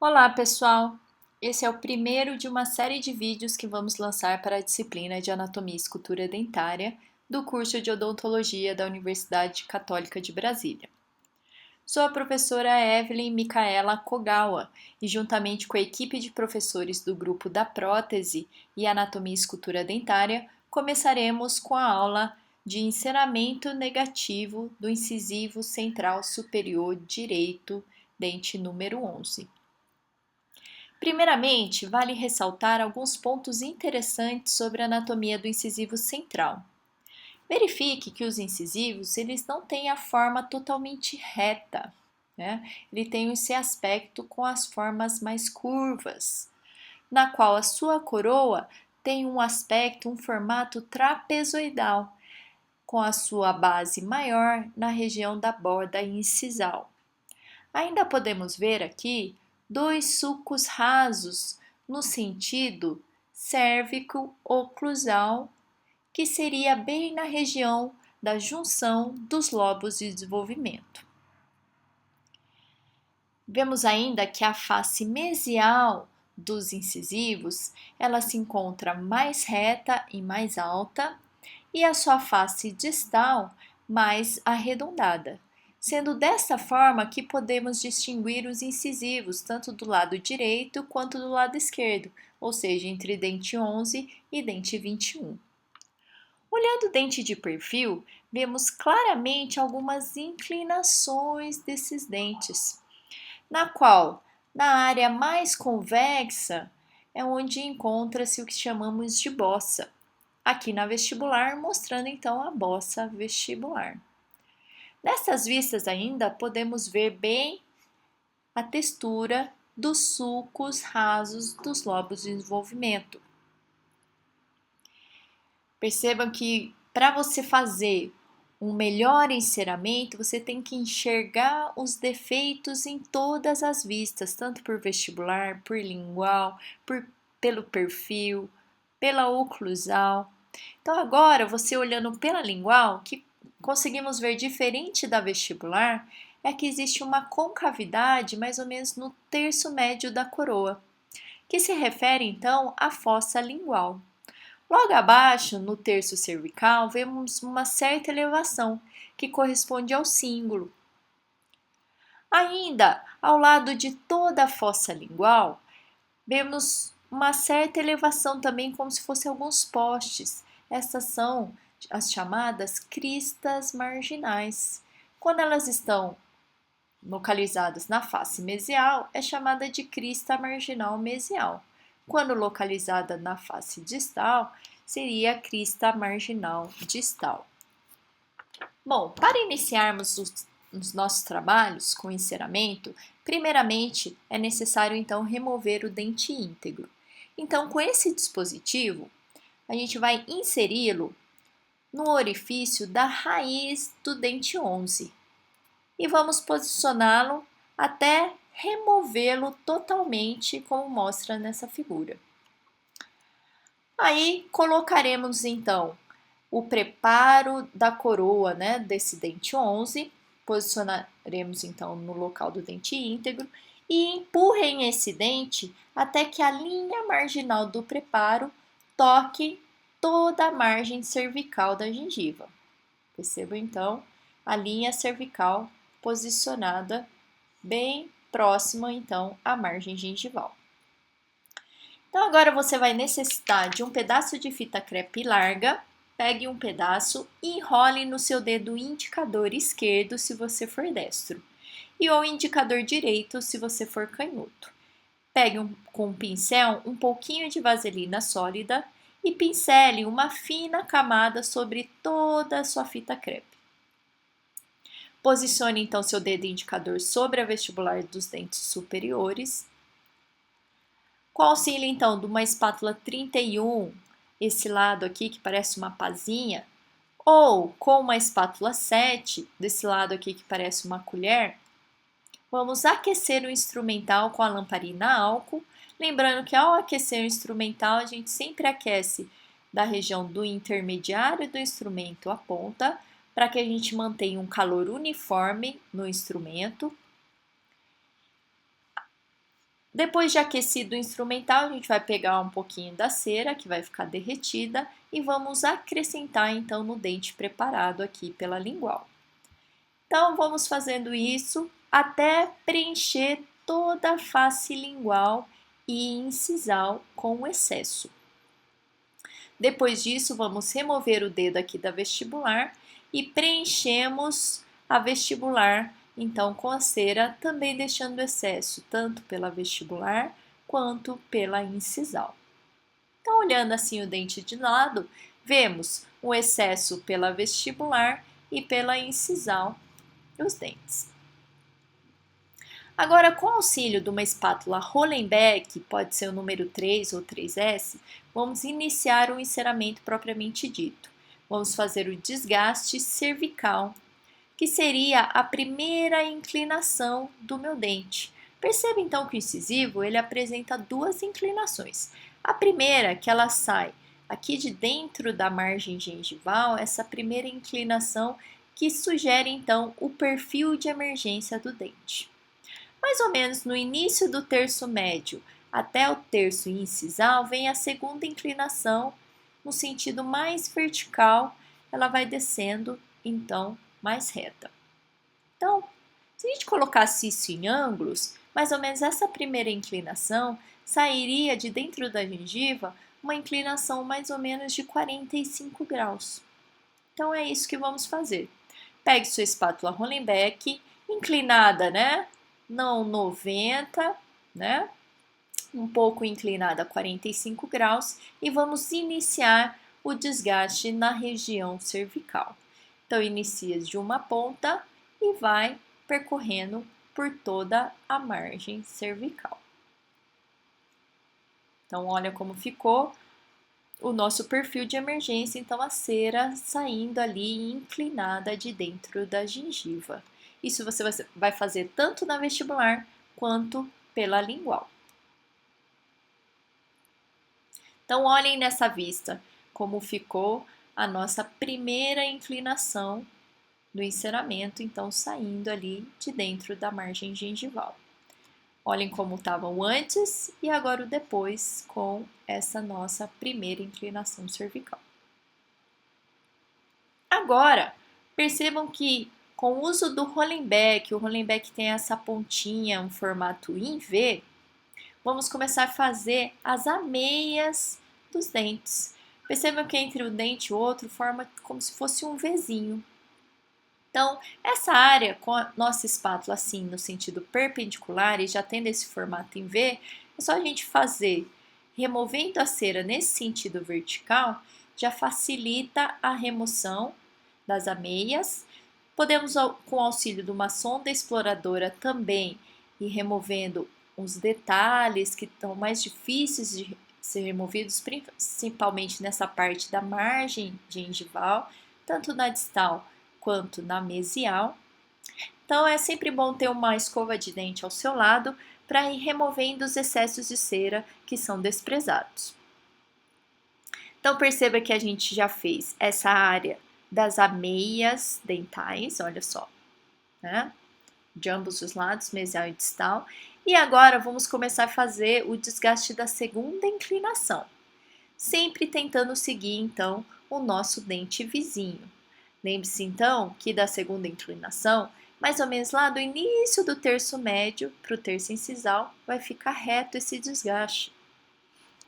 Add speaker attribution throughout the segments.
Speaker 1: Olá, pessoal! Esse é o primeiro de uma série de vídeos que vamos lançar para a disciplina de Anatomia e Escultura Dentária do curso de Odontologia da Universidade Católica de Brasília. Sou a professora Evelyn Micaela Kogawa e, juntamente com a equipe de professores do grupo da Prótese e Anatomia e Escultura Dentária, começaremos com a aula de encerramento negativo do incisivo central superior direito, dente número 11. Primeiramente, vale ressaltar alguns pontos interessantes sobre a anatomia do incisivo central. Verifique que os incisivos eles não têm a forma totalmente reta, né? Ele tem esse aspecto com as formas mais curvas, na qual a sua coroa tem um aspecto, um formato trapezoidal, com a sua base maior na região da borda incisal. Ainda podemos ver aqui dois sulcos rasos no sentido cérvico-oclusal, que seria bem na região da junção dos lobos de desenvolvimento. Vemos ainda que a face mesial dos incisivos, ela se encontra mais reta e mais alta, e a sua face distal mais arredondada, sendo desta forma que podemos distinguir os incisivos tanto do lado direito quanto do lado esquerdo, ou seja, entre dente 11 e dente 21. Olhando o dente de perfil, vemos claramente algumas inclinações desses dentes, na qual, na área mais convexa, é onde encontra-se o que chamamos de bossa, aqui na vestibular, mostrando então a bossa vestibular. Nessas vistas ainda podemos ver bem a textura dos sulcos rasos dos lobos de desenvolvimento. Percebam que para você fazer um melhor enceramento, você tem que enxergar os defeitos em todas as vistas, tanto por vestibular, por lingual, pelo perfil, pela oclusal. Então, agora, você olhando pela lingual, que conseguimos ver diferente da vestibular, é que existe uma concavidade mais ou menos no terço médio da coroa, que se refere então à fossa lingual. Logo abaixo, no terço cervical, vemos uma certa elevação, que corresponde ao símbolo. Ainda, ao lado de toda a fossa lingual, vemos uma certa elevação também, como se fossem alguns postes. Essas são as chamadas cristas marginais. Quando elas estão localizadas na face mesial, é chamada de crista marginal mesial. Quando localizada na face distal, seria a crista marginal distal. Bom, para iniciarmos os nossos trabalhos com enceramento, primeiramente é necessário então remover o dente íntegro. Então, com esse dispositivo, a gente vai inseri-lo no orifício da raiz do dente 11 e vamos posicioná-lo até removê-lo totalmente, como mostra nessa figura. Aí colocaremos então o preparo da coroa, né, desse dente 11, posicionaremos então no local do dente íntegro e empurrem esse dente até que a linha marginal do preparo toque toda a margem cervical da gengiva. Percebam então a linha cervical posicionada bem próxima então à margem gengival. Então agora você vai necessitar de um pedaço de fita crepe larga. Pegue um pedaço e enrole no seu dedo indicador esquerdo se você for destro e o indicador direito se você for canhoto. Pegue com um pincel um pouquinho de vaselina sólida e pincele uma fina camada sobre toda a sua fita crepe. Posicione então seu dedo indicador sobre a vestibular dos dentes superiores. Com auxílio então de uma espátula 31, esse lado aqui que parece uma pazinha, ou com uma espátula 7, desse lado aqui que parece uma colher, vamos aquecer o instrumental com a lamparina a álcool. Lembrando que ao aquecer o instrumental, a gente sempre aquece da região do intermediário do instrumento à ponta, para que a gente mantenha um calor uniforme no instrumento. Depois de aquecido o instrumental, a gente vai pegar um pouquinho da cera que vai ficar derretida e vamos acrescentar então no dente preparado aqui pela lingual. Então vamos fazendo isso até preencher toda a face lingual e incisal com o excesso. Depois disso, vamos remover o dedo aqui da vestibular e preenchemos a vestibular, então, com a cera, também deixando excesso, tanto pela vestibular quanto pela incisal. Então, olhando assim o dente de lado, vemos o excesso pela vestibular e pela incisal dos dentes. Agora, com o auxílio de uma espátula Hollenbeck, pode ser o número 3 ou 3S, vamos iniciar o enceramento propriamente dito. Vamos fazer o desgaste cervical, que seria a primeira inclinação do meu dente. Perceba então que o incisivo ele apresenta duas inclinações. A primeira, que ela sai aqui de dentro da margem gengival, essa primeira inclinação que sugere então o perfil de emergência do dente. Mais ou menos no início do terço médio até o terço incisal vem a segunda inclinação no sentido mais vertical, ela vai descendo então mais reta. Então, se a gente colocasse isso em ângulos, mais ou menos essa primeira inclinação sairia de dentro da gengiva uma inclinação mais ou menos de 45 graus. Então é isso que vamos fazer. Pegue sua espátula Hollenbeck, inclinada, né? Não 90, né? Um pouco inclinada a 45 graus e vamos iniciar o desgaste na região cervical. Então, inicia de uma ponta e vai percorrendo por toda a margem cervical. Então, olha como ficou o nosso perfil de emergência, então a cera saindo ali inclinada de dentro da gengiva. Isso você vai fazer tanto na vestibular quanto pela lingual. Então, olhem nessa vista como ficou a nossa primeira inclinação do enceramento, então saindo ali de dentro da margem gengival. Olhem como estavam antes e agora o depois com essa nossa primeira inclinação cervical. Agora, percebam que com o uso do Hollenbeck, o Hollenbeck tem essa pontinha, um formato em V, vamos começar a fazer as ameias dos dentes. Percebam que entre um dente e o outro forma como se fosse um Vzinho. Então, essa área com a nossa espátula assim no sentido perpendicular e já tendo esse formato em V, é só a gente fazer removendo a cera nesse sentido vertical, já facilita a remoção das ameias. Podemos, com o auxílio de uma sonda exploradora também, ir removendo os detalhes que estão mais difíceis de ser removidos, principalmente nessa parte da margem gengival, tanto na distal quanto na mesial. Então é sempre bom ter uma escova de dente ao seu lado para ir removendo os excessos de cera que são desprezados. Então perceba que a gente já fez essa área das ameias dentais, olha só, né? De ambos os lados, mesial e distal. E agora vamos começar a fazer o desgaste da segunda inclinação, sempre tentando seguir então o nosso dente vizinho. Lembre-se então que da segunda inclinação, mais ou menos lá do início do terço médio para o terço incisal, vai ficar reto esse desgaste.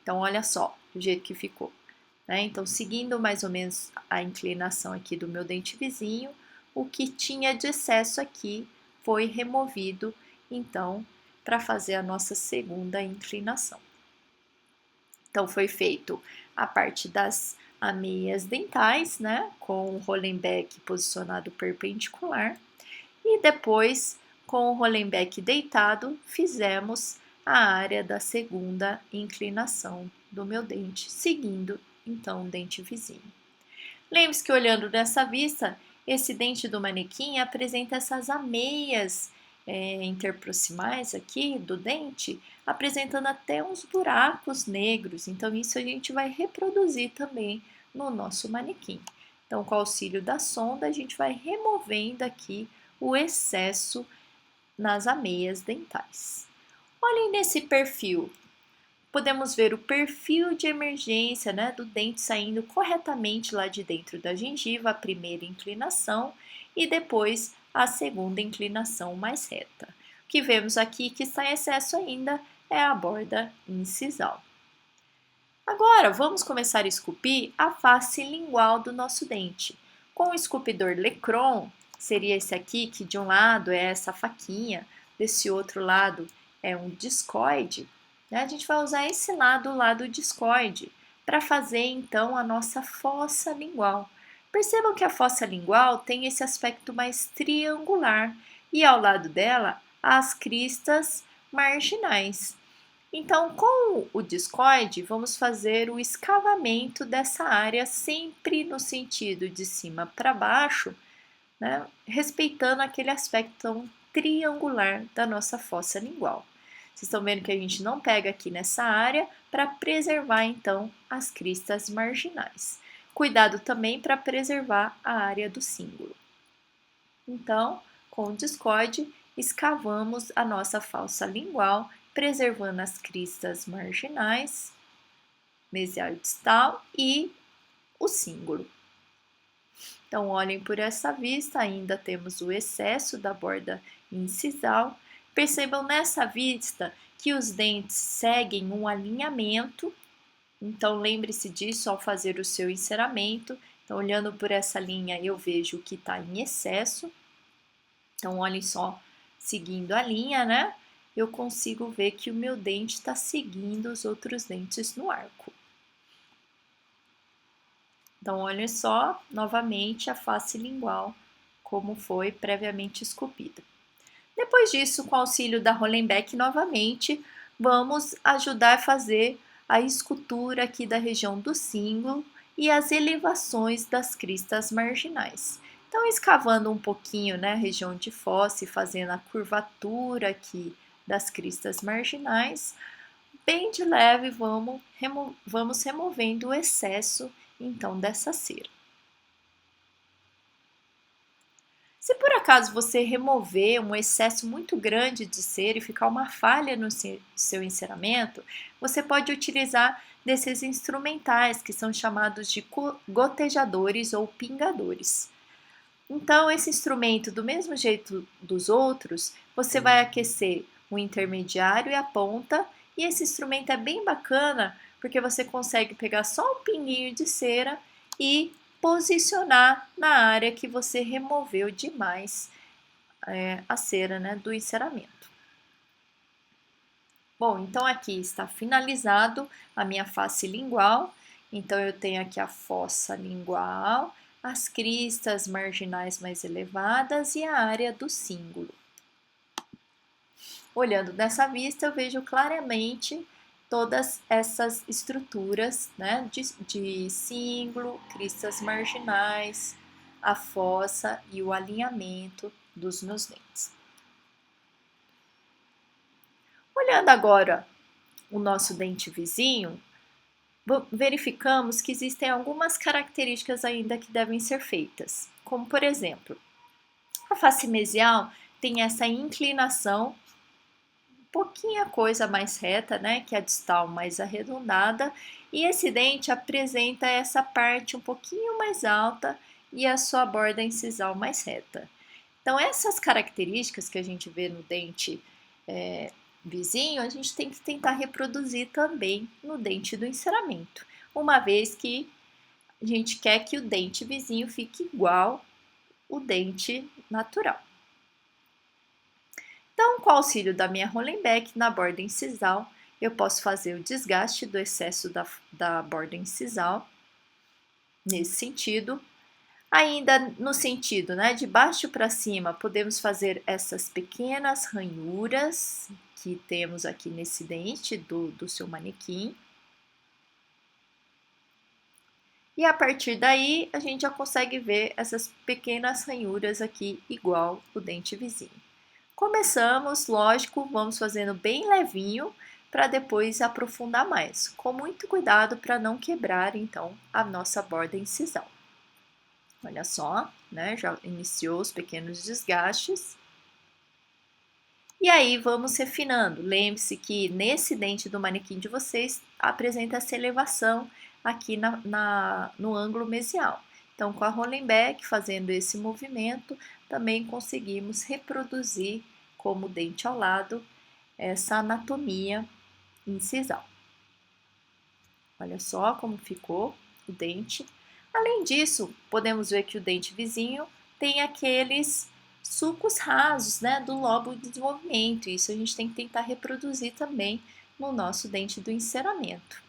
Speaker 1: Então, olha só do jeito que ficou. Né? Então, seguindo mais ou menos a inclinação aqui do meu dente vizinho, o que tinha de excesso aqui foi removido, então, para fazer a nossa segunda inclinação. Então, foi feito a parte das ameias dentais, né, com o Hollenbeck posicionado perpendicular, e depois, com o Hollenbeck deitado, fizemos a área da segunda inclinação do meu dente, seguindo então o dente vizinho. Lembre-se que olhando dessa vista, esse dente do manequim apresenta essas ameias interproximais aqui do dente, apresentando até uns buracos negros. Então, isso a gente vai reproduzir também no nosso manequim. Então, com o auxílio da sonda, a gente vai removendo aqui o excesso nas ameias dentais. Olhem nesse perfil. Podemos ver o perfil de emergência, né, do dente saindo corretamente lá de dentro da gengiva, a primeira inclinação e depois a segunda inclinação mais reta. O que vemos aqui que está em excesso ainda é a borda incisal. Agora, vamos começar a esculpir a face lingual do nosso dente. Com o esculpidor Lecron, seria esse aqui, que de um lado é essa faquinha, desse outro lado é um discoide, né? A gente vai usar esse lado, o lado discoide, para fazer então a nossa fossa lingual. Percebam que a fossa lingual tem esse aspecto mais triangular e ao lado dela as cristas marginais. Então, com o discoide, vamos fazer o escavamento dessa área sempre no sentido de cima para baixo, né? Respeitando aquele aspecto tão triangular da nossa fossa lingual. Vocês estão vendo que a gente não pega aqui nessa área para preservar então as cristas marginais. Cuidado também para preservar a área do símbolo. Então, com o discoide, escavamos a nossa fossa lingual, preservando as cristas marginais, mesial e distal e o símbolo. Então, olhem por essa vista, ainda temos o excesso da borda incisal. Percebam nessa vista que os dentes seguem um alinhamento. Então, lembre-se disso ao fazer o seu enceramento. Então, olhando por essa linha, eu vejo que está em excesso. Então, olhem só, seguindo a linha, né? Eu consigo ver que o meu dente está seguindo os outros dentes no arco. Então, olhem só, novamente, a face lingual, como foi previamente esculpida. Depois disso, com o auxílio da Hollenbeck, novamente, vamos ajudar a fazer a escultura aqui da região do símbolo e as elevações das cristas marginais. Então, escavando um pouquinho, né, a região de fossa e fazendo a curvatura aqui das cristas marginais, bem de leve vamos removendo o excesso, então, dessa cera. Se por acaso você remover um excesso muito grande de cera e ficar uma falha no seu enceramento, você pode utilizar desses instrumentais que são chamados de gotejadores ou pingadores. Então, esse instrumento, do mesmo jeito dos outros, você vai aquecer o intermediário e a ponta, e esse instrumento é bem bacana porque você consegue pegar só um pinguinho de cera e posicionar na área que você removeu demais a cera, né, do enceramento. Bom, então aqui está finalizado a minha face lingual. Então eu tenho aqui a fossa lingual, as cristas marginais mais elevadas e a área do cíngulo. Olhando dessa vista, eu vejo claramente todas essas estruturas, né, de cíngulo, cristas marginais, a fossa e o alinhamento dos meus dentes. Olhando agora o nosso dente vizinho, verificamos que existem algumas características ainda que devem ser feitas, como por exemplo, a face mesial tem essa inclinação pouquinha coisa mais reta, né, que a distal mais arredondada, e esse dente apresenta essa parte um pouquinho mais alta e a sua borda incisal mais reta. Então, essas características que a gente vê no dente vizinho, a gente tem que tentar reproduzir também no dente do enceramento, uma vez que a gente quer que o dente vizinho fique igual o dente natural. Então, com o auxílio da minha Hollenbeck na borda incisal, eu posso fazer o desgaste do excesso da borda incisal, nesse sentido. Ainda no sentido, né, de baixo para cima, podemos fazer essas pequenas ranhuras que temos aqui nesse dente do seu manequim. E a partir daí, a gente já consegue ver essas pequenas ranhuras aqui, igual o dente vizinho. Começamos, lógico, vamos fazendo bem levinho para depois aprofundar mais, com muito cuidado para não quebrar então a nossa borda incisal. Olha só, né? Já iniciou os pequenos desgastes. E aí vamos refinando. Lembre-se que nesse dente do manequim de vocês apresenta essa elevação aqui no ângulo mesial. Então, com a Hollenbeck fazendo esse movimento, também conseguimos reproduzir como dente ao lado essa anatomia incisal. Olha só como ficou o dente. Além disso, podemos ver que o dente vizinho tem aqueles sulcos rasos, né, do lobo de desenvolvimento. Isso a gente tem que tentar reproduzir também no nosso dente do enceramento.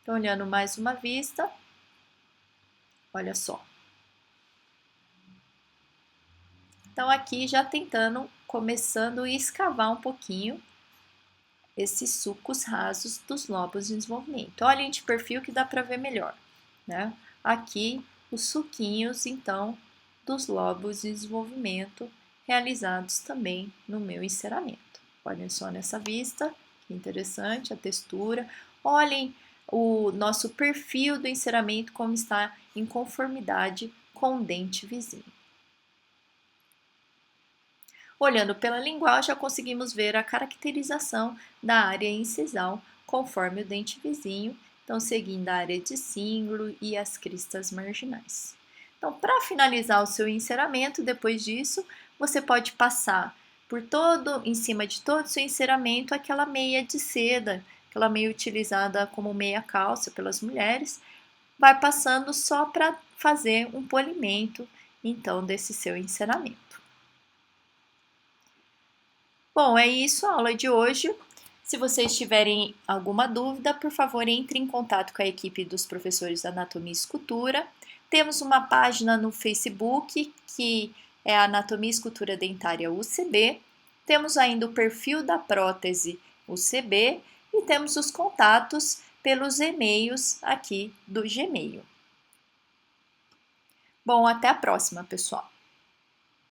Speaker 1: Então, olhando mais uma vista, olha só. Então, aqui já tentando, começando a escavar um pouquinho esses sulcos rasos dos lobos de desenvolvimento. Olhem de perfil que dá para ver melhor, né? Aqui, os suquinhos, então, dos lobos de desenvolvimento realizados também no meu enceramento. Olhem só nessa vista, que interessante a textura. Olhem o nosso perfil do enceramento como está em conformidade com o dente vizinho. Olhando pela linguagem, já conseguimos ver a caracterização da área incisal conforme o dente vizinho, então seguindo a área de cíngulo e as cristas marginais. Então, para finalizar o seu enceramento, depois disso, você pode passar em cima de todo o seu enceramento, aquela meia de seda, aquela meia utilizada como meia calça pelas mulheres, vai passando só para fazer um polimento, então, desse seu enceramento. Bom, é isso a aula de hoje. Se vocês tiverem alguma dúvida, por favor, entre em contato com a equipe dos professores de Anatomia e Escultura. Temos uma página no Facebook, que é a Anatomia e Escultura Dentária UCB. Temos ainda o perfil da prótese UCB e temos os contatos pelos e-mails aqui do Gmail. Bom, até a próxima, pessoal!